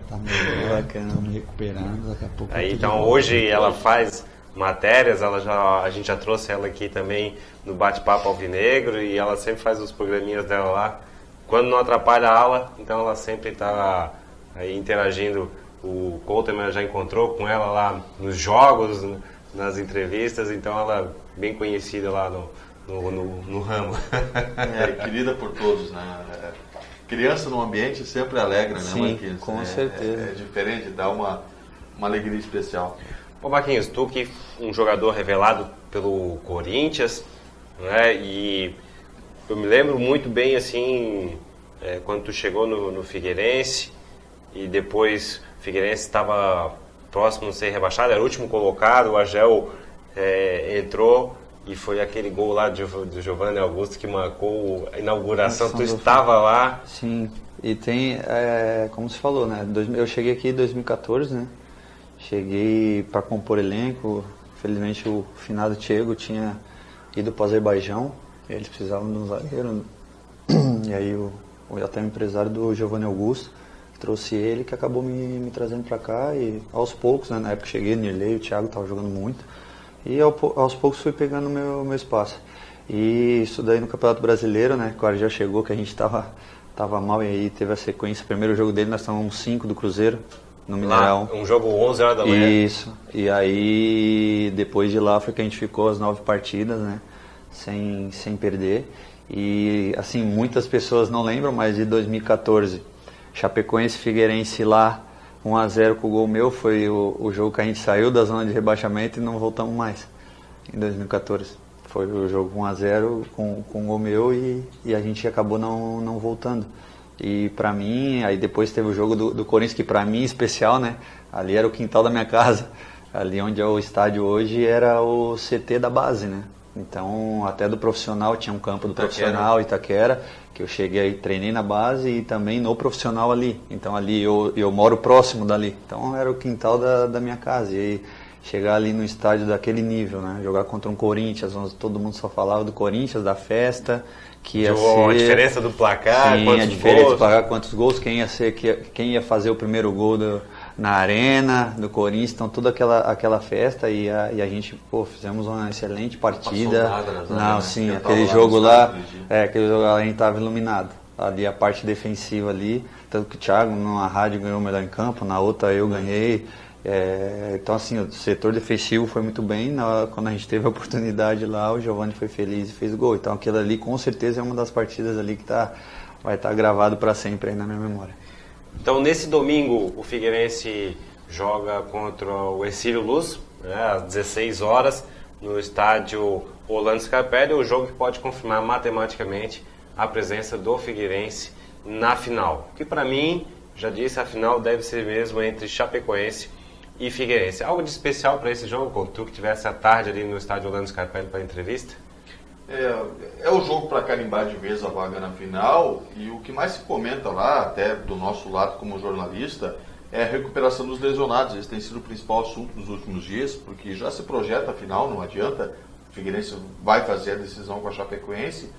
Speaker 5: Tá meio bacana, me recuperando, daqui a pouco.
Speaker 1: Aí, então hoje ela faz matérias, a gente já trouxe ela aqui também no Bate-Papo Alvinegro, e ela sempre faz os programinhas dela lá. Quando não atrapalha a aula, então ela sempre está aí interagindo. O Coulterman já encontrou com ela lá nos jogos, nas entrevistas, então ela é bem conhecida lá no ramo.
Speaker 2: Querida por todos, né? Criança no ambiente sempre alegra, né,
Speaker 3: Sim,
Speaker 2: Marquinhos?
Speaker 3: com certeza.
Speaker 2: É diferente, dá uma alegria especial.
Speaker 1: Ô Marquinhos, tu que um jogador revelado pelo Corinthians, né? E eu me lembro muito bem, assim, quando tu chegou no Figueirense, e depois o Figueirense estava próximo de ser rebaixado, era o último colocado, o Agel entrou e foi aquele gol lá do Giovanni Augusto que marcou a inauguração. Tu estava lá.
Speaker 3: Sim, e tem, como você falou, né? Eu cheguei aqui em 2014, né? Cheguei para compor elenco. Felizmente o finado Thiago tinha ido para o Azerbaijão, eles precisavam de um zagueiro. E aí até o empresário do Giovanni Augusto trouxe ele, que acabou me trazendo para cá, e aos poucos, né, na época cheguei, Nirley, o Thiago estava jogando muito, e aos poucos fui pegando meu espaço. E isso daí no Campeonato Brasileiro, né, que o já chegou, que a gente estava mal, e aí teve a sequência. O primeiro jogo dele nós estávamos 5 do Cruzeiro, no Mineirão.
Speaker 1: Um jogo 11 horas da manhã.
Speaker 3: Isso, e aí depois de lá foi que a gente ficou as 9 partidas, né, sem perder. E assim, muitas pessoas não lembram, mas de 2014... Chapecoense Figueirense lá, 1-0 com o gol meu, foi o jogo que a gente saiu da zona de rebaixamento e não voltamos mais, em 2014. Foi o jogo 1-0 com o gol meu e a gente acabou não voltando. E pra mim, aí depois teve o jogo do Corinthians, que pra mim é especial, né? Ali era o quintal da minha casa, ali onde é o estádio hoje era o CT da base, né? Então, até do profissional, tinha um campo do profissional, Itaquera, que eu cheguei aí, treinei na base e também no profissional ali. Então, ali eu moro próximo dali. Então, era o quintal da minha casa. E aí, chegar ali no estádio daquele nível, né? Jogar contra um Corinthians, onde todo mundo só falava do Corinthians, da festa, que ia ser...
Speaker 1: A diferença do placar,
Speaker 3: sim,
Speaker 1: quantos
Speaker 3: a diferença
Speaker 1: gols.
Speaker 3: do placar, quantos gols, quem ia fazer o primeiro gol na arena do Corinthians, então toda aquela festa e a gente, pô, fizemos uma excelente partida. Não, sim, aquele jogo lá, a gente estava iluminado. Ali a parte defensiva ali, tanto que o Thiago numa rádio ganhou o melhor em campo, na outra eu ganhei. Então assim, o setor defensivo foi muito bem, quando a gente teve a oportunidade lá, o Giovani foi feliz e fez gol. Então aquilo ali com certeza é uma das partidas ali que vai estar gravado para sempre aí na minha memória.
Speaker 1: Então nesse domingo o Figueirense joga contra o Hercílio Luz, né, às 16 horas, no estádio Orlando Scarpelli, o jogo que pode confirmar matematicamente a presença do Figueirense na final. Que para mim, já disse, a final deve ser mesmo entre Chapecoense e Figueirense. Algo de especial para esse jogo, como tu que tivesse à tarde ali no estádio Orlando Scarpelli para entrevista?
Speaker 2: É o jogo para carimbar de vez a vaga na final, e o que mais se comenta lá, até do nosso lado como jornalista, é a recuperação dos lesionados. Esse tem sido o principal assunto dos últimos dias, porque já se projeta a final, não adianta. O Figueirense vai fazer a decisão com a Chapecoense.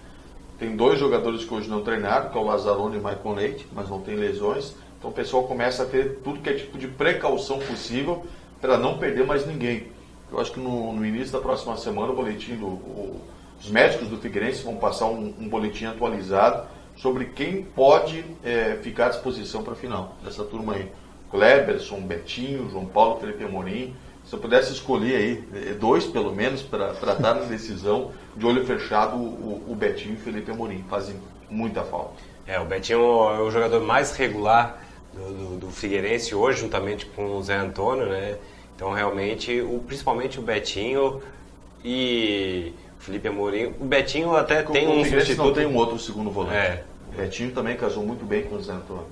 Speaker 2: Tem 2 jogadores que hoje não treinaram, que é o Lazzaroni e o Maicon Leite, mas não tem lesões. Então o pessoal começa a ter tudo que é tipo de precaução possível para não perder mais ninguém. Eu acho que no início da próxima semana o boletim os médicos do Figueirense vão passar um boletim atualizado sobre quem pode ficar à disposição para a final dessa turma aí. Kleberson, Betinho, João Paulo, Felipe Amorim. Se eu pudesse escolher aí 2 pelo menos para estar na decisão, de olho fechado, o Betinho e o Felipe Amorim fazem muita falta.
Speaker 1: O Betinho é o jogador mais regular do Figueirense hoje, juntamente com o Zé Antônio, né? Então realmente, principalmente o Betinho e o Felipe Amorim. O Betinho até tem um substituto.
Speaker 2: Não tem um outro segundo volante.
Speaker 1: O
Speaker 2: Betinho também casou muito bem com o Zé Antônio.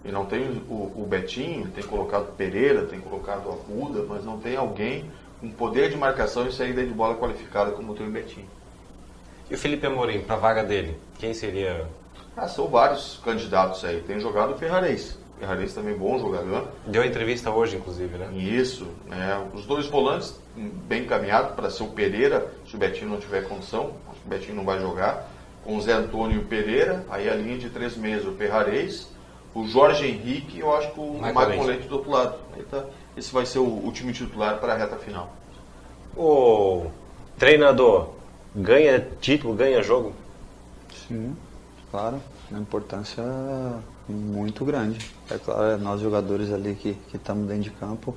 Speaker 2: E não tem o Betinho, ele tem colocado Pereira, tem colocado Arruda, mas não tem alguém com poder de marcação e saída de bola qualificada como tem o Betinho.
Speaker 1: E o Felipe Amorim, para a vaga dele, quem seria?
Speaker 2: São vários candidatos aí. Tem jogado o Ferrarese. O Ferrarese também é bom jogador.
Speaker 1: Deu entrevista hoje, inclusive, né?
Speaker 2: Isso. Os 2 volantes, bem encaminhados para ser o Pereira, se o Betinho não tiver condição. Acho que o Betinho não vai jogar. Com o Zé Antônio e o Pereira, aí a linha de 3 meses, o Ferrarese, o Jorge Henrique e eu acho que o Maicon Leite do outro lado. Esse vai ser o time titular para a reta final.
Speaker 1: O treinador ganha título, ganha jogo?
Speaker 3: Sim, claro. Uma importância muito grande. É claro, nós jogadores ali que estamos dentro de campo,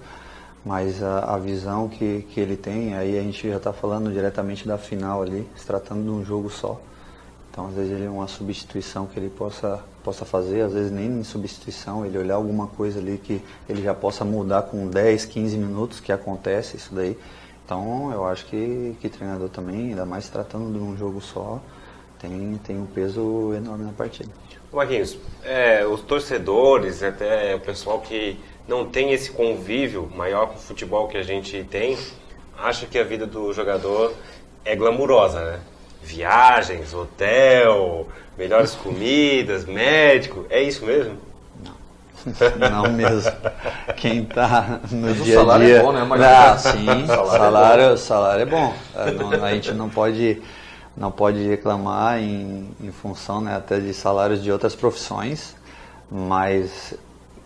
Speaker 3: mas a visão que ele tem, aí a gente já está falando diretamente da final ali, se tratando de um jogo só. Então, às vezes, ele é uma substituição que ele possa fazer, às vezes nem em substituição, ele olhar alguma coisa ali que ele já possa mudar com 10, 15 minutos, que acontece isso daí. Então, eu acho que treinador também, ainda mais tratando de um jogo só, tem um peso enorme na partida.
Speaker 1: Marquinhos, os torcedores, até o pessoal que não tem esse convívio maior com o futebol que a gente tem, acha que a vida do jogador é glamurosa, né? Viagens, hotel, melhores comidas, médico, é isso mesmo?
Speaker 3: Não mesmo. Quem está no
Speaker 2: mas
Speaker 3: dia a dia...
Speaker 2: o salário é bom, né, Marcos?
Speaker 3: Sim, salário é bom. A gente não pode reclamar em função, né, até de salários de outras profissões, mas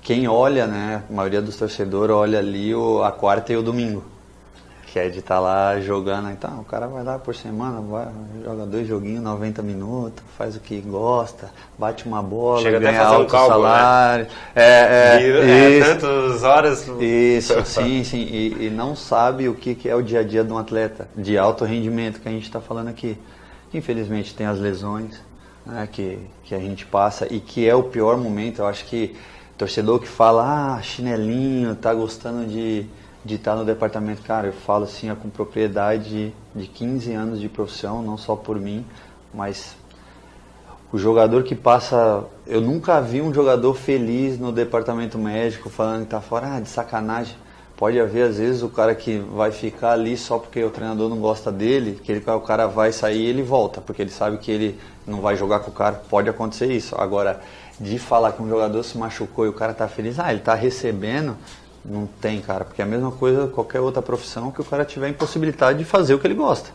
Speaker 3: quem olha, né, a maioria dos torcedores olha ali a quarta e o domingo, que é de estar lá jogando. Então o cara vai lá por semana, joga 2 joguinhos, 90 minutos, faz o que gosta, bate uma bola,
Speaker 1: chega
Speaker 3: ganha
Speaker 1: até fazer
Speaker 3: alto salário.
Speaker 1: Né? Tantas horas.
Speaker 3: Isso, sim. E não sabe o que é o dia a dia de um atleta de alto rendimento que a gente está falando aqui. Infelizmente tem as lesões, né, que a gente passa e que é o pior momento. Eu acho que torcedor que fala, chinelinho, tá gostando de estar no departamento, cara, eu falo assim, com propriedade de 15 anos de profissão, não só por mim, mas o jogador que passa, eu nunca vi um jogador feliz no departamento médico falando que tá fora, de sacanagem. Pode haver às vezes o cara que vai ficar ali só porque o treinador não gosta dele, o cara vai sair e ele volta, porque ele sabe que ele não vai jogar com o cara, pode acontecer isso. Agora, de falar que um jogador se machucou e o cara tá feliz, ele tá recebendo, não tem, cara, porque é a mesma coisa qualquer outra profissão que o cara tiver impossibilidade de fazer o que ele gosta.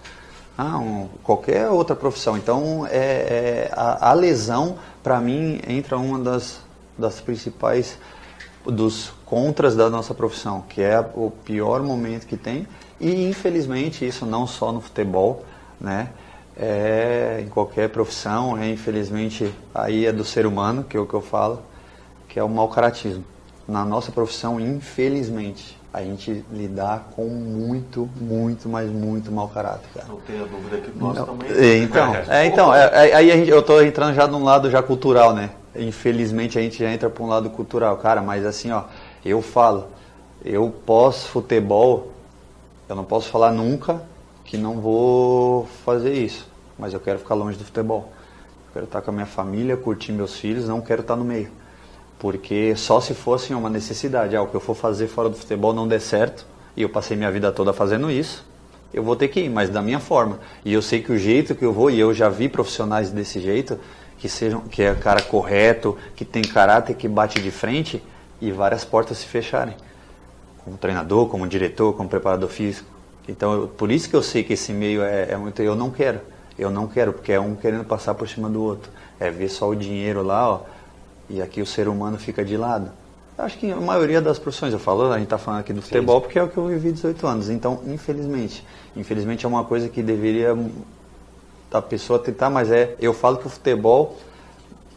Speaker 3: Qualquer outra profissão. Então, a lesão, para mim, entra uma das principais dos contras da nossa profissão, que é o pior momento que tem, e infelizmente isso não só no futebol, né? Em qualquer profissão, infelizmente aí é do ser humano, que é o que eu falo, que é o mau caratismo. Na nossa profissão, infelizmente, a gente lidar com muito, mas muito mau caráter, cara.
Speaker 2: Não tenha dúvida que nós também.
Speaker 3: Aí eu tô entrando já num lado já cultural, né? Infelizmente a gente já entra para um lado cultural, cara, mas assim, ó, eu falo, eu pós-futebol, eu não posso falar nunca que não vou fazer isso, mas eu quero ficar longe do futebol. Eu quero estar com a minha família, curtir meus filhos, não quero estar no meio. Porque só se fosse uma necessidade, o que eu for fazer fora do futebol não der certo, e eu passei minha vida toda fazendo isso, eu vou ter que ir, mas da minha forma. E eu sei que o jeito que eu vou, e eu já vi profissionais desse jeito, que é cara correto, que tem caráter, que bate de frente, e várias portas se fecharem. Como treinador, como diretor, como preparador físico. Então, por isso que eu sei que esse meio é muito... Eu não quero, porque é um querendo passar por cima do outro. É ver só o dinheiro lá, ó, e aqui o ser humano fica de lado. Acho que a maioria das profissões, a gente está falando aqui do futebol porque é o que eu vivi 18 anos. Então, infelizmente é uma coisa que deveria a pessoa tentar, mas eu falo que o futebol,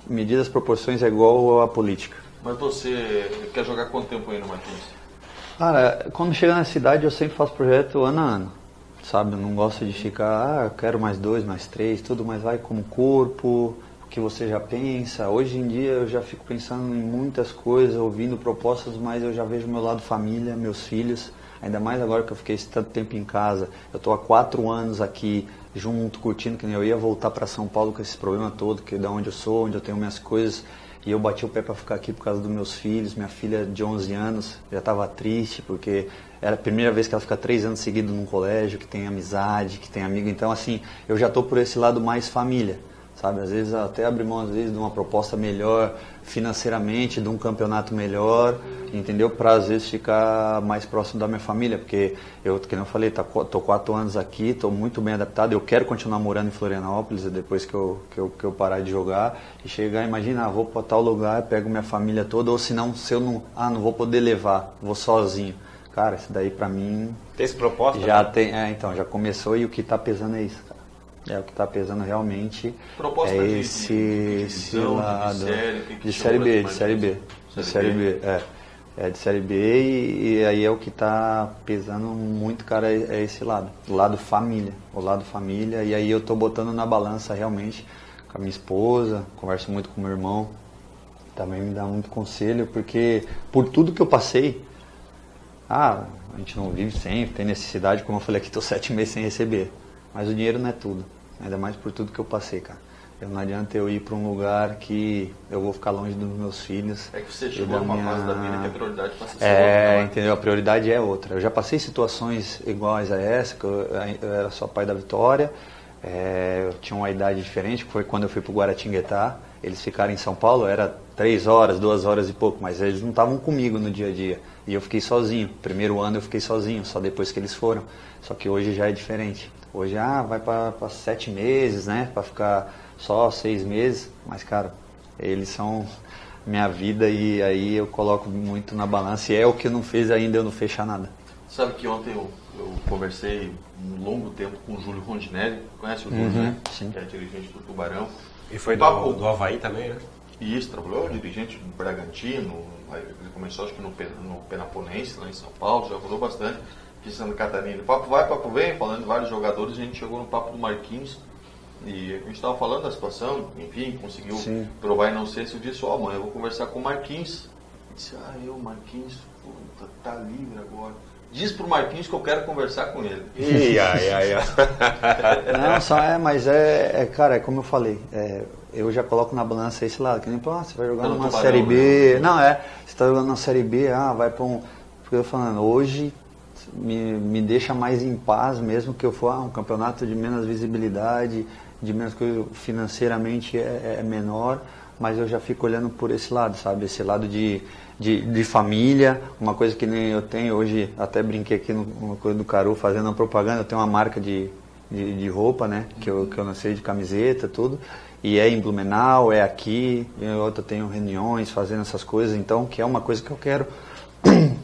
Speaker 3: medidas as proporções, é igual à política.
Speaker 2: Mas você quer jogar quanto tempo aí no Martins?
Speaker 3: Cara, quando chega na cidade eu sempre faço projeto ano a ano, sabe? Eu não gosto de ficar, eu quero mais 2, mais 3, tudo, mas vai como corpo, o que você já pensa. Hoje em dia eu já fico pensando em muitas coisas, ouvindo propostas, mas eu já vejo meu lado família, meus filhos, ainda mais agora que eu fiquei tanto tempo em casa. Eu estou há 4 anos aqui junto, curtindo, que nem eu ia voltar para São Paulo com esse problema todo, que é da onde eu sou, onde eu tenho minhas coisas, e eu bati o pé para ficar aqui por causa dos meus filhos. Minha filha de 11 anos já estava triste, porque era a primeira vez que ela fica 3 anos seguidos num colégio, que tem amizade, que tem amigo. Então, assim, eu já estou por esse lado mais família, sabe? Às vezes até abrir mão de uma proposta melhor financeiramente, de um campeonato melhor, entendeu? Para às vezes ficar mais próximo da minha família, porque eu, como eu falei, tô 4 anos aqui, tô muito bem adaptado. Eu quero continuar morando em Florianópolis depois que eu parar de jogar e chegar, imagina, vou para tal lugar, pego minha família toda, ou senão, se eu não vou poder levar, vou sozinho. Cara, isso daí para mim
Speaker 1: tem essa proposta?
Speaker 3: Já tem, então já começou, e o que tá pesando é isso, cara. O que está pesando realmente
Speaker 2: proposta
Speaker 3: é esse lado de Série B, de Série B, de Série B, e aí é o que está pesando muito, cara, é esse lado, o lado família, e aí eu estou botando na balança realmente com a minha esposa, converso muito com meu irmão, também me dá muito conselho, porque por tudo que eu passei, a gente não vive sempre, tem necessidade, como eu falei aqui, estou 7 meses sem receber, mas o dinheiro não é tudo. Ainda mais por tudo que eu passei, cara. Não adianta eu ir para um lugar que eu vou ficar longe dos meus filhos.
Speaker 2: É que você chegou numa fase da vida que a prioridade passa a ser outra.
Speaker 3: Entendeu? A prioridade é outra. Eu já passei situações iguais a essa, que eu era só pai da Vitória, eu tinha uma idade diferente, que foi quando eu fui para o Guaratinguetá. Eles ficaram em São Paulo, era 3 horas, 2 horas e pouco, mas eles não estavam comigo no dia a dia. E eu fiquei sozinho. Primeiro ano eu fiquei sozinho, só depois que eles foram. Só que hoje já é diferente. Hoje, vai para 7 meses, né? Para ficar só 6 meses. Mas, cara, eles são minha vida, e aí eu coloco muito na balança. E é o que não fez ainda eu não fechar nada.
Speaker 2: Sabe que ontem eu conversei um longo tempo com o Júlio Rondinelli. Conhece o Júlio, né?
Speaker 3: Sim.
Speaker 2: Que é dirigente do Tubarão.
Speaker 1: E foi do Avaí também, né?
Speaker 2: E isso, trabalhou dirigente do Bragantino. Ele começou, acho que no Penaponense, lá em São Paulo. Já rodou bastante. De Santa Catarina. Papo vai, papo vem, falando de vários jogadores, a gente chegou no papo do Marquinhos e a gente estava falando da situação, enfim, conseguiu provar a inocência. Eu disse, mãe, eu vou conversar com o Marquinhos. Ele disse, Marquinhos, puta, tá livre agora. Diz pro Marquinhos que eu quero conversar com ele.
Speaker 3: Não, mas cara, é como eu falei, eu já coloco na balança esse lado, que nem, você vai jogar numa Série B, você tá jogando na Série B, vai para um, porque eu falando, hoje me deixa mais em paz, mesmo que eu for um campeonato de menos visibilidade, de menos coisa, financeiramente é menor, mas eu já fico olhando por esse lado, sabe? Esse lado de família, uma coisa que nem eu tenho hoje, até brinquei aqui numa coisa do Caru, fazendo uma propaganda, eu tenho uma marca de roupa, né? Que eu lancei de camiseta, tudo, E é em Blumenau, é aqui, eu tenho reuniões fazendo essas coisas, então, que é uma coisa que eu quero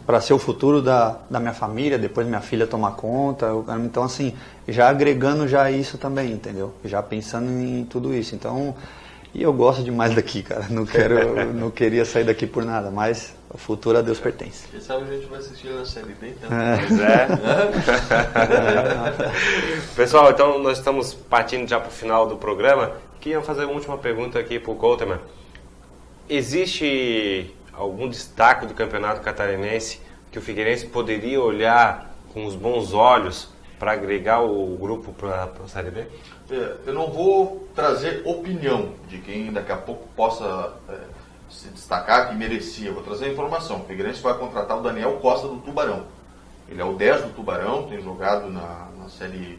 Speaker 3: para ser o futuro da minha família, depois minha filha tomar conta. Então, assim, já agregando já isso também, entendeu? Já pensando em tudo isso. Então, e eu gosto demais daqui, cara. Não queria sair daqui por nada, mas o futuro a Deus pertence.
Speaker 2: Quem sabe a gente vai assistir na Série B, então.
Speaker 1: Pois é. Pessoal, então nós estamos partindo já para o final do programa. Queria fazer uma última pergunta aqui para o Coleman. Existe algum destaque do Campeonato Catarinense que o Figueirense poderia olhar com os bons olhos para agregar o grupo para a Série B?
Speaker 2: Eu não vou trazer opinião de quem daqui a pouco possa se destacar, que merecia. Eu vou trazer a informação. O Figueirense vai contratar o Daniel Costa do Tubarão. Ele é o 10 do Tubarão, tem jogado na Série...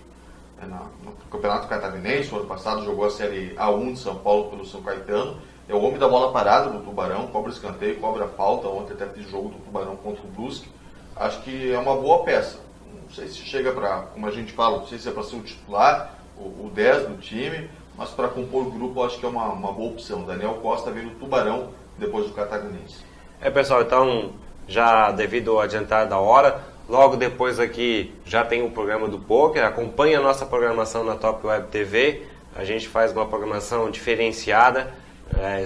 Speaker 2: no Campeonato Catarinense. O ano passado jogou a Série A1 de São Paulo pelo São Caetano. É o homem da bola parada do Tubarão, cobra escanteio, cobra falta. Ontem até teve jogo do Tubarão contra o Brusque. Acho que é uma boa peça. Não sei se chega para, como a gente fala, não sei se é para ser o titular, o 10 do time, mas para compor o grupo eu acho que é uma boa opção. Daniel Costa veio do Tubarão depois do Catarinense.
Speaker 1: Pessoal, então, já devido ao adiantar da hora, logo depois aqui já tem o programa do Poker. Acompanhe a nossa programação na Top Web TV. A gente faz uma programação diferenciada,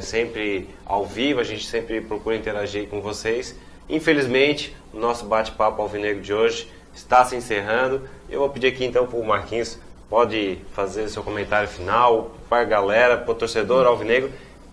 Speaker 1: sempre ao vivo, a gente sempre procura interagir com vocês. Infelizmente, o nosso bate-papo alvinegro de hoje está se encerrando. Eu vou pedir aqui então para o Marquinhos, pode fazer seu comentário final para a galera, para o torcedor alvinegro.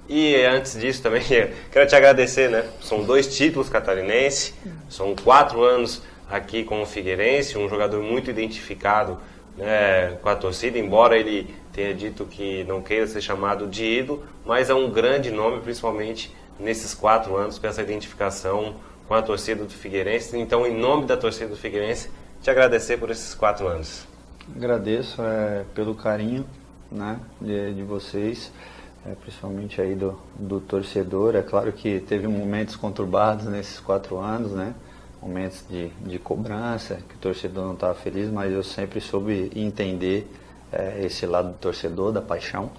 Speaker 1: E antes disso também, quero te agradecer, né? São 2 títulos catarinenses, são 4 anos aqui com o Figueirense, um jogador muito identificado, né, com a torcida, embora ele tenha dito que não queira ser chamado de ídolo, mas é um grande nome, principalmente nesses 4 anos, com essa identificação com a torcida do Figueirense. Então, em nome da torcida do Figueirense, te agradecer por esses 4 anos.
Speaker 3: Agradeço pelo carinho, né, de vocês, principalmente aí do torcedor. É claro que teve momentos conturbados nesses 4 anos, né, momentos de cobrança, que o torcedor não estava feliz, mas eu sempre soube entender esse lado do torcedor, da paixão.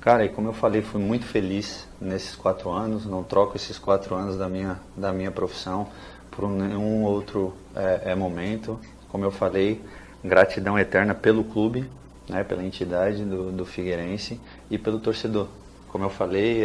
Speaker 3: Cara, e como eu falei, fui muito feliz nesses 4 anos, não troco esses 4 anos da minha profissão por nenhum outro momento. Como eu falei, gratidão eterna pelo clube, né, pela entidade do Figueirense e pelo torcedor. Como eu falei,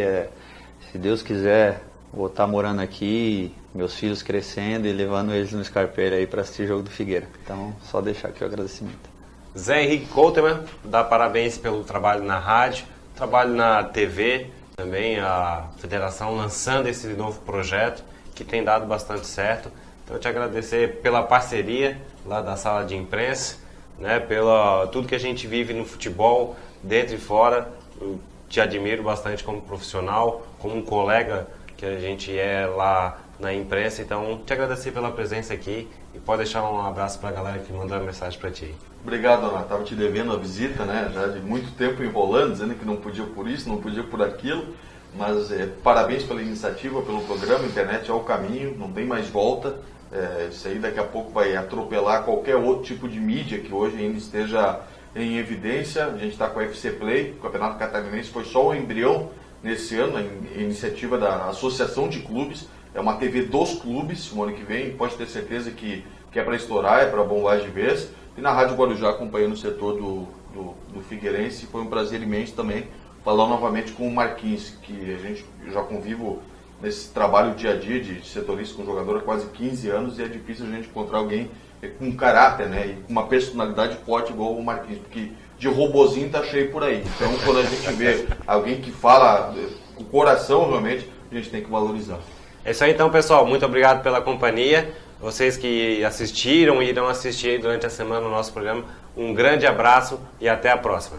Speaker 3: se Deus quiser, vou estar morando aqui, meus filhos crescendo e levando eles no Scarpeiro aí para assistir o jogo do Figueira. Então, só deixar aqui o agradecimento.
Speaker 1: Zé Henrique Coleman, dá parabéns pelo trabalho na rádio, trabalho na TV, também a federação lançando esse novo projeto que tem dado bastante certo. Então, eu te agradecer pela parceria lá da sala de imprensa, né, pela tudo que a gente vive no futebol, dentro e fora. Eu te admiro bastante como profissional, como um colega que a gente é lá na imprensa. Então, te agradecer pela presença aqui e pode deixar um abraço para a galera que mandou uma mensagem para ti.
Speaker 2: Obrigado, Ana. Estava te devendo a visita, né? Já de muito tempo enrolando, dizendo que não podia por isso, não podia por aquilo. Mas parabéns pela iniciativa, pelo programa. A internet é o caminho, não tem mais volta. Isso aí daqui a pouco vai atropelar qualquer outro tipo de mídia que hoje ainda esteja em evidência. A gente está com a FC Play, o Campeonato Catarinense foi só o embrião nesse ano, a iniciativa da Associação de Clubes. É uma TV dos clubes, o ano que vem, pode ter certeza que é para estourar, é para bombar de vez. E na Rádio Guarujá, acompanhando o setor do Figueirense, foi um prazer imenso também falar novamente com o Marquinhos, que eu já convivo nesse trabalho dia a dia de setorista com jogador há quase 15 anos, e é difícil a gente encontrar alguém com caráter, né, e com uma personalidade forte igual o Marquinhos, porque de robozinho tá cheio por aí. Então, quando a gente vê alguém que fala com o coração, realmente, a gente tem que valorizar.
Speaker 1: É isso aí então, pessoal. Muito obrigado pela companhia. Vocês que assistiram e irão assistir durante a semana o nosso programa, um grande abraço e até a próxima.